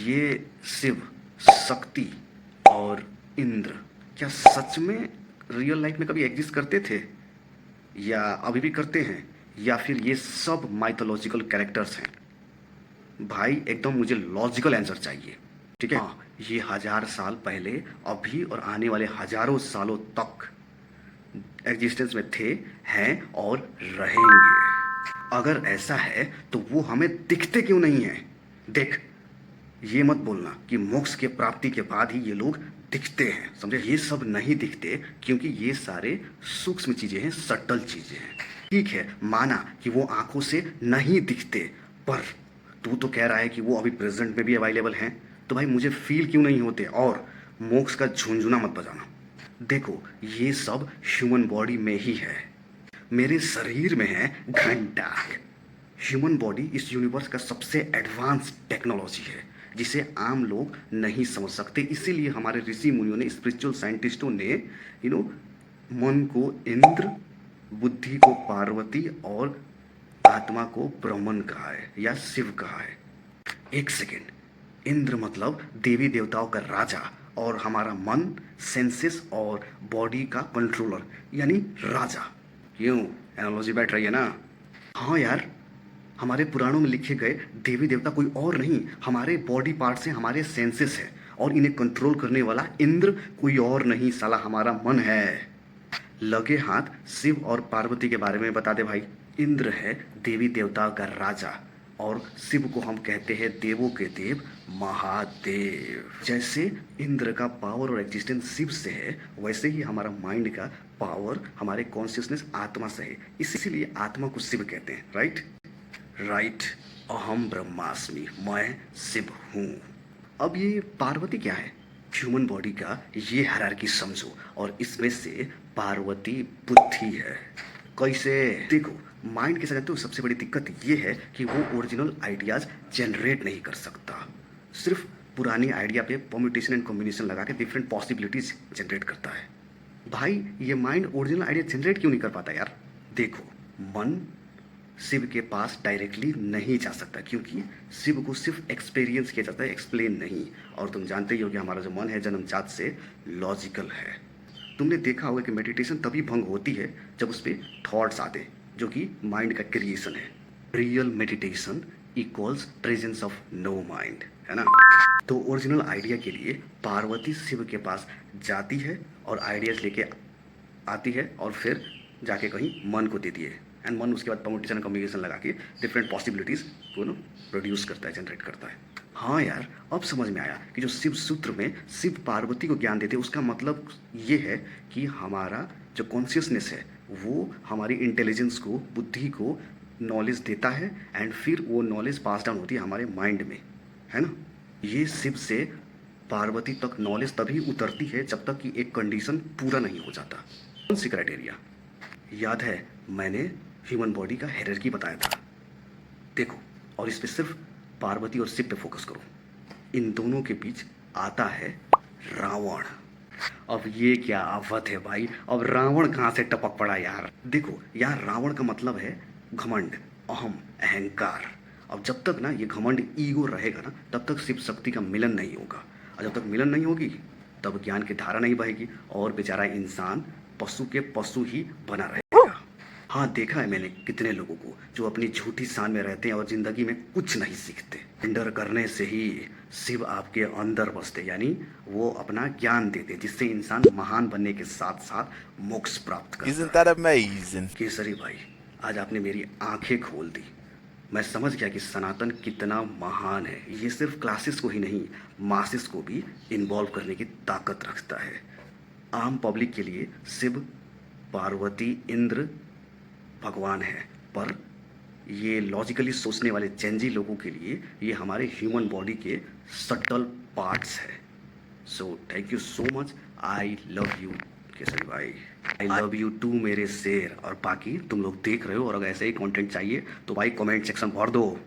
ये शिव, शक्ति और इंद्र क्या सच में रियल लाइफ में कभी एग्जिस्ट करते थे, या अभी भी करते हैं, या फिर ये सब माइथोलॉजिकल कैरेक्टर्स हैं? भाई एकदम मुझे लॉजिकल आंसर चाहिए, ठीक है? हाँ, ये 1000 साल पहले, अभी और आने वाले हजारों सालों तक एग्जिस्टेंस में थे, हैं और रहेंगे। अगर ऐसा है तो वो हमें दिखते क्यों नहीं है? देख, ये मत बोलना कि मोक्ष के प्राप्ति के बाद ही ये लोग दिखते हैं, समझे? ये सब नहीं दिखते क्योंकि ये सारे सूक्ष्म चीजें हैं, सटल चीजें हैं। ठीक है, माना कि वो आंखों से नहीं दिखते, पर तू तो कह रहा है कि वो अभी प्रेजेंट में भी अवेलेबल हैं, तो भाई मुझे फील क्यों नहीं होते? और मोक्ष का झुंझुना मत बजाना। देखो, ये सब ह्यूमन बॉडी में ही है, मेरे शरीर में है घंटा। ह्यूमन बॉडी इस यूनिवर्स का सबसे एडवांस टेक्नोलॉजी है जिसे आम लोग नहीं समझ सकते। इसीलिए हमारे ऋषि मुनियों ने, स्पिरिचुअल साइंटिस्टों ने मन को इंद्र, बुद्धि को पार्वती और आत्मा को ब्रह्मन कहा है या शिव कहा है। एक सेकेंड, इंद्र मतलब देवी देवताओं का राजा, और हमारा मन, सेंसेस और बॉडी का कंट्रोलर यानी राजा। क्यों, एनालॉजी बैठ रही है ना? हाँ यार, हमारे पुराणों में लिखे गए देवी देवता कोई और नहीं, हमारे बॉडी पार्ट्स हैं, हमारे सेंसेस हैं, और इन्हें कंट्रोल करने वाला इंद्र कोई और नहीं, साला हमारा मन है। लगे हाथ शिव और पार्वती के बारे में बता दे भाई। इंद्र है देवी देवताओं का राजा, और शिव को हम कहते हैं देवों के देव, महादेव। जैसे इंद्र का पावर और एग्जिस्टेंस शिव से है, वैसे ही हमारा माइंड का पावर, हमारे कॉन्शियसनेस आत्मा से है। इसीलिए आत्मा को शिव कहते हैं, राइट? राइट, अहम ब्रह्मास्मि, मैं शिव हूँ। अब ये पार्वती क्या है? ह्यूमन बॉडी का ये हायरार्की समझो, और इसमें से पार्वती बुद्धि है। कैसे? देखो, माइंड के साथ तो सबसे बड़ी दिक्कत ये है कि वो ओरिजिनल आइडियाज जनरेट नहीं कर सकता, सिर्फ पुरानी आइडिया पे परम्यूटेशन एंड कॉम्बिनेशन लगा के डिफरेंट पॉसिबिलिटीज जनरेट करता है। भाई, ये माइंड ओरिजिनल आइडिया जनरेट क्यों नहीं कर पाता यार? देखो, मन शिव के पास डायरेक्टली नहीं जा सकता क्योंकि शिव को सिर्फ एक्सपीरियंस किया जाता है, एक्सप्लेन नहीं। और तुम जानते ही हो कि हमारा जो मन है जन्मजात से लॉजिकल है। तुमने देखा होगा कि मेडिटेशन तभी भंग होती है जब उस पर थॉट्स आते, जो कि माइंड का क्रिएशन है। Real meditation equals presence of no mind, है ना? तो ओरिजिनल आइडिया के लिए पार्वती शिव के पास जाती है और आइडियाज लेके आती है, और फिर जाके कहीं मन को देती है, एंड मन उसके बाद परम्यूटेशन एंड कॉम्बिनेशन लगा के डिफरेंट पॉसिबिलिटीज को प्रोड्यूस करता है, जनरेट करता है। हाँ यार, अब समझ में आया कि जो शिव सूत्र में शिव पार्वती को ज्ञान देते, उसका मतलब ये है कि हमारा जो कॉन्शियसनेस है वो हमारी इंटेलिजेंस को, बुद्धि को नॉलेज देता है, एंड फिर वो नॉलेज पास डाउन होती है हमारे माइंड में, है ना? ये शिव से पार्वती तक नॉलेज तभी उतरती है जब तक कि एक कंडीशन पूरा नहीं हो जाता। कौन सी क्राइटेरिया? याद है मैंने ह्यूमन बॉडी का हायरार्की बताया था। देखो, और इस पे सिर्फ पार्वती और शिव पे फोकस करो। इन दोनों के बीच आता है रावण। अब ये क्या आफत है भाई, अब रावण कहाँ से टपक पड़ा यार? देखो यार, रावण का मतलब है घमंड, अहम, अहंकार। अब जब तक ना ये घमंड, ईगो रहेगा ना, तब तक शिव शक्ति का मिलन नहीं होगा, और जब तक मिलन नहीं होगी तब ज्ञान की धारा नहीं बहेगी, और बेचारा इंसान पशु के पशु ही बना रहेगा। हाँ, देखा है मैंने कितने लोगों को जो अपनी झूठी शान में रहते हैं और जिंदगी में कुछ नहीं सीखते। इंडर करने से ही शिव आपके अंदर बसते, यानी वो अपना ज्ञान देते, जिससे इंसान महान बनने के साथ साथ मोक्ष प्राप्त करता है। Isn't that amazing? केसरी भाई, आज आपने मेरी आंखें खोल दी। मैं समझ गया कि सनातन कितना महान है। ये सिर्फ क्लासेस को ही नहीं, मासेस को भी इन्वॉल्व करने की ताकत रखता है। आम पब्लिक के लिए शिव, पार्वती, इंद्र भगवान है, पर ये लॉजिकली सोचने वाले चेंजी लोगों के लिए ये हमारे ह्यूमन बॉडी के सटल पार्ट्स है। So thank you so much, I love you Kesari भाई, आई लव यू टू मेरे शेर। और बाकी तुम लोग देख रहे हो, और अगर ऐसे ही कंटेंट चाहिए तो भाई कमेंट सेक्शन भर दो।